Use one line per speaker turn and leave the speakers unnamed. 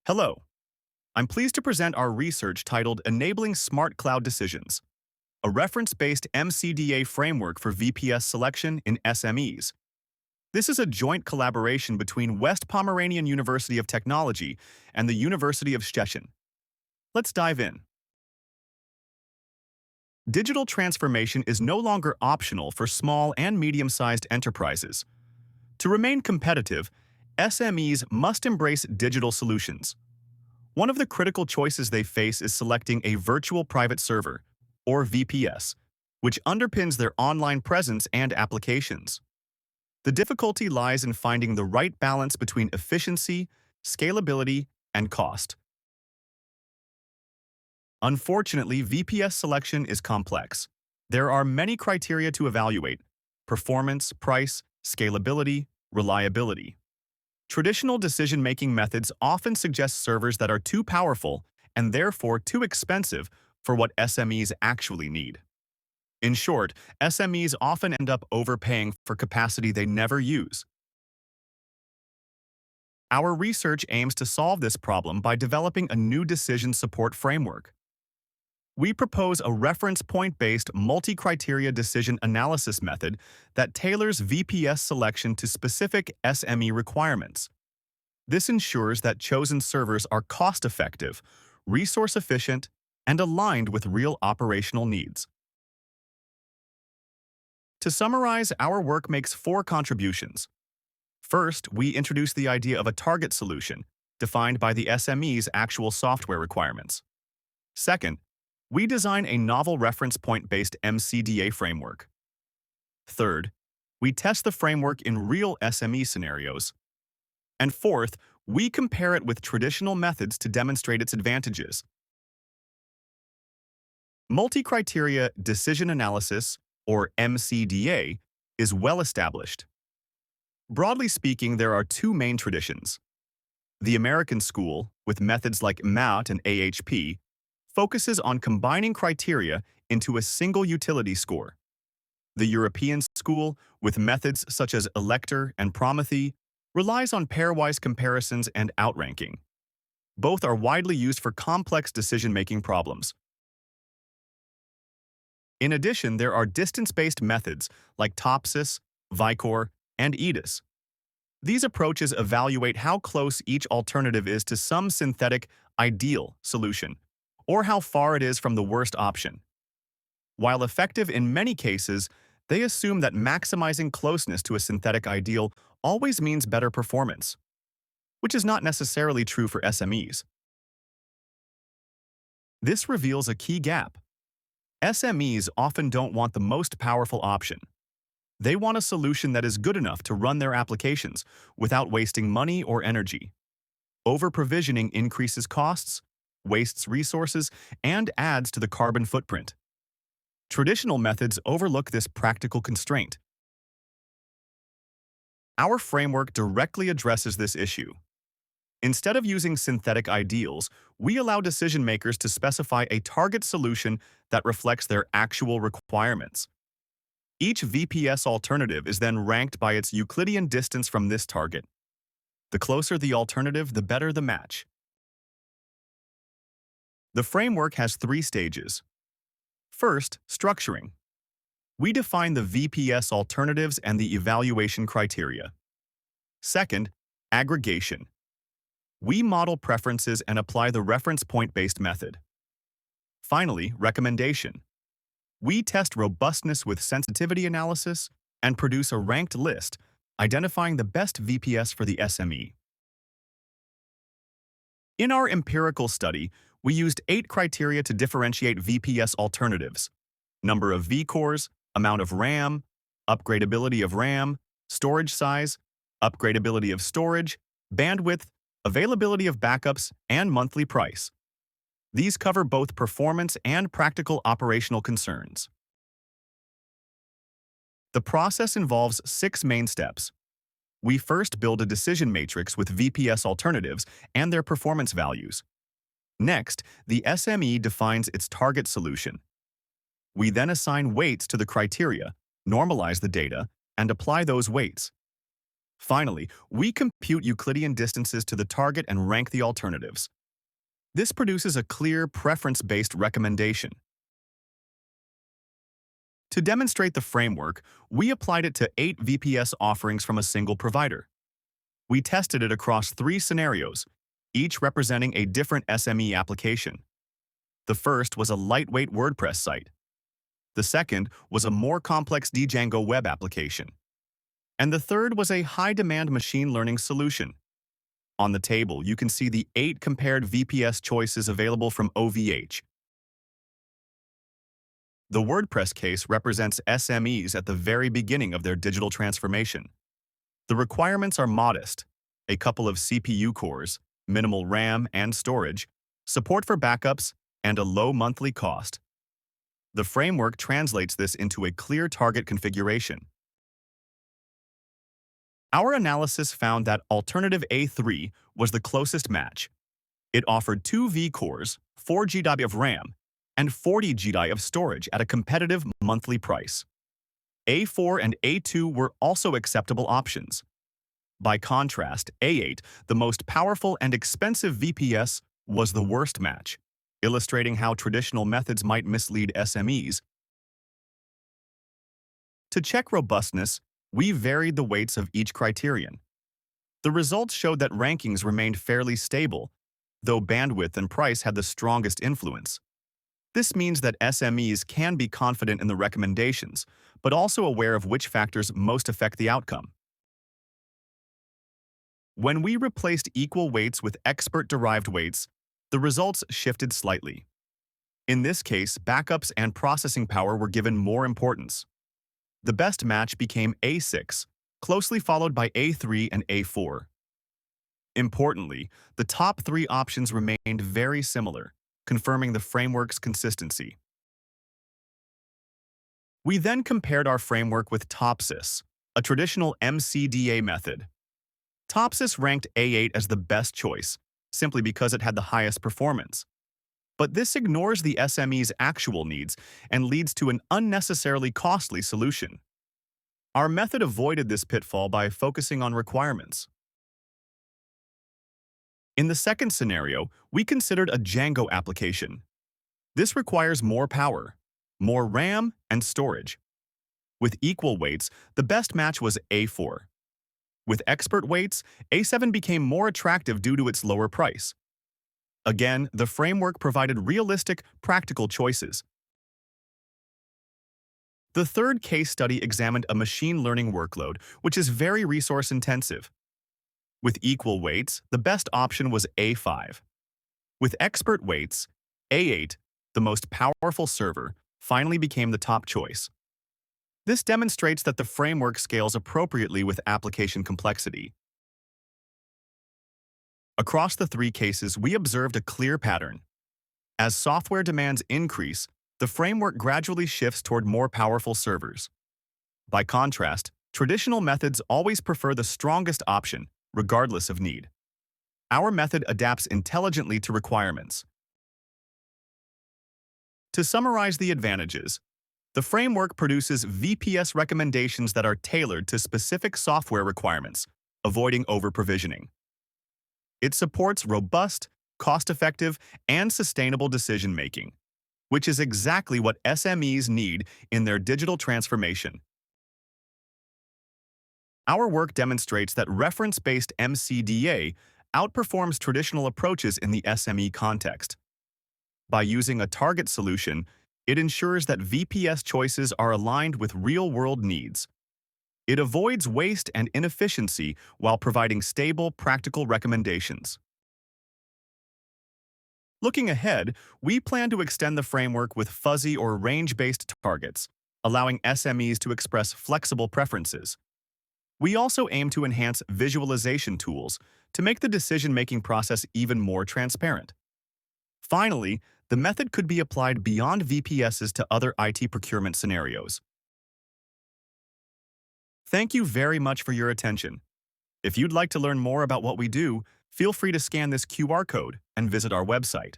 Hello, I'm pleased to present our research titled Enabling Smart Cloud Decisions, a reference-based MCDA framework for VPS selection in SMEs. This is a joint collaboration between West Pomeranian University of Technology and the University of Szczecin. Let's dive in. Digital transformation is no longer optional for small and medium-sized enterprises. To remain competitive, SMEs must embrace digital solutions. One of the critical choices they face is selecting a virtual private server, or VPS, which underpins their online presence and applications. The difficulty lies in finding the right balance between efficiency, scalability, and cost. Unfortunately, VPS selection is complex. There are many criteria to evaluate: performance, price, scalability, reliability. Traditional decision-making methods often suggest servers that are too powerful and therefore too expensive for what SMEs actually need. In short, SMEs often end up overpaying for capacity they never use. Our research aims to solve this problem by developing a new decision support framework. We propose a reference point-based multi-criteria decision analysis method that tailors VPS selection to specific SME requirements. This ensures that chosen servers are cost-effective, resource-efficient, and aligned with real operational needs. To summarize, our work makes four contributions. First, we introduce the idea of a target solution, defined by the SME's actual software requirements. Second, we design a novel reference point-based MCDA framework. Third, we test the framework in real SME scenarios. And fourth, we compare it with traditional methods to demonstrate its advantages. Multi-criteria decision analysis, or MCDA, is well established. Broadly speaking, there are two main traditions. The American school, with methods like MAUT and AHP, focuses on combining criteria into a single utility score. The European school, with methods such as Elector and Promethe, relies on pairwise comparisons and outranking. Both are widely used for complex decision-making problems. In addition, there are distance-based methods like TOPSIS, VICOR, and EDIS. These approaches evaluate how close each alternative is to some synthetic ideal solution, or how far it is from the worst option. While effective in many cases, they assume that maximizing closeness to a synthetic ideal always means better performance, which is not necessarily true for SMEs. This reveals a key gap. SMEs often don't want the most powerful option. They want a solution that is good enough to run their applications without wasting money or energy. Over-provisioning increases costs, wastes resources, and adds to the carbon footprint. Traditional methods overlook this practical constraint. Our framework directly addresses this issue. Instead of using synthetic ideals, we allow decision-makers to specify a target solution that reflects their actual requirements. Each VPS alternative is then ranked by its Euclidean distance from this target. The closer the alternative, the better the match. The framework has three stages. First, structuring. We define the VPS alternatives and the evaluation criteria. Second, aggregation. We model preferences and apply the reference point-based method. Finally, recommendation. We test robustness with sensitivity analysis and produce a ranked list, identifying the best VPS for the SME. In our empirical study, we used 8 criteria to differentiate VPS alternatives: number of vCores, amount of RAM, upgradability of RAM, storage size, upgradability of storage, bandwidth, availability of backups, and monthly price. These cover both performance and practical operational concerns. The process involves 6 main steps. We first build a decision matrix with VPS alternatives and their performance values. Next, the SME defines its target solution. We then assign weights to the criteria, normalize the data, and apply those weights. Finally, we compute Euclidean distances to the target and rank the alternatives. This produces a clear, preference-based recommendation. To demonstrate the framework, we applied it to 8 VPS offerings from a single provider. We tested it across 3 scenarios, each representing a different SME application. The first was a lightweight WordPress site. The second was a more complex Django web application. And the third was a high-demand machine learning solution. On the table, you can see the 8 compared VPS choices available from OVH. The WordPress case represents SMEs at the very beginning of their digital transformation. The requirements are modest: a couple of CPU cores, minimal RAM and storage, support for backups, and a low monthly cost. The framework translates this into a clear target configuration. Our analysis found that alternative A3 was the closest match. It offered 2 V-cores, 4 GB of RAM, and 40 GB of storage at a competitive monthly price. A4 and A2 were also acceptable options. By contrast, A8, the most powerful and expensive VPS, was the worst match, illustrating how traditional methods might mislead SMEs. To check robustness, we varied the weights of each criterion. The results showed that rankings remained fairly stable, though bandwidth and price had the strongest influence. This means that SMEs can be confident in the recommendations, but also aware of which factors most affect the outcome. When we replaced equal weights with expert-derived weights, the results shifted slightly. In this case, backups and processing power were given more importance. The best match became A6, closely followed by A3 and A4. Importantly, the top 3 options remained very similar, confirming the framework's consistency. We then compared our framework with TOPSIS, a traditional MCDA method. TOPSIS ranked A8 as the best choice, simply because it had the highest performance. But this ignores the SME's actual needs and leads to an unnecessarily costly solution. Our method avoided this pitfall by focusing on requirements. In the second scenario, we considered a Django application. This requires more power, more RAM, and storage. With equal weights, the best match was A4. With expert weights, A7 became more attractive due to its lower price. Again, the framework provided realistic, practical choices. The third case study examined a machine learning workload, which is very resource-intensive. With equal weights, the best option was A5. With expert weights, A8, the most powerful server, finally became the top choice. This demonstrates that the framework scales appropriately with application complexity. Across the 3 cases, we observed a clear pattern. As software demands increase, the framework gradually shifts toward more powerful servers. By contrast, traditional methods always prefer the strongest option, regardless of need. Our method adapts intelligently to requirements. To summarize the advantages, the framework produces VPS recommendations that are tailored to specific software requirements, avoiding over-provisioning. It supports robust, cost-effective, and sustainable decision-making, which is exactly what SMEs need in their digital transformation. Our work demonstrates that reference-based MCDA outperforms traditional approaches in the SME context. By using a target solution, it ensures that VPS choices are aligned with real-world needs. It avoids waste and inefficiency while providing stable, practical recommendations. Looking ahead, we plan to extend the framework with fuzzy or range-based targets, allowing SMEs to express flexible preferences. We also aim to enhance visualization tools to make the decision-making process even more transparent. Finally, the method could be applied beyond VPSs to other IT procurement scenarios. Thank you very much for your attention. If you'd like to learn more about what we do, feel free to scan this QR code and visit our website.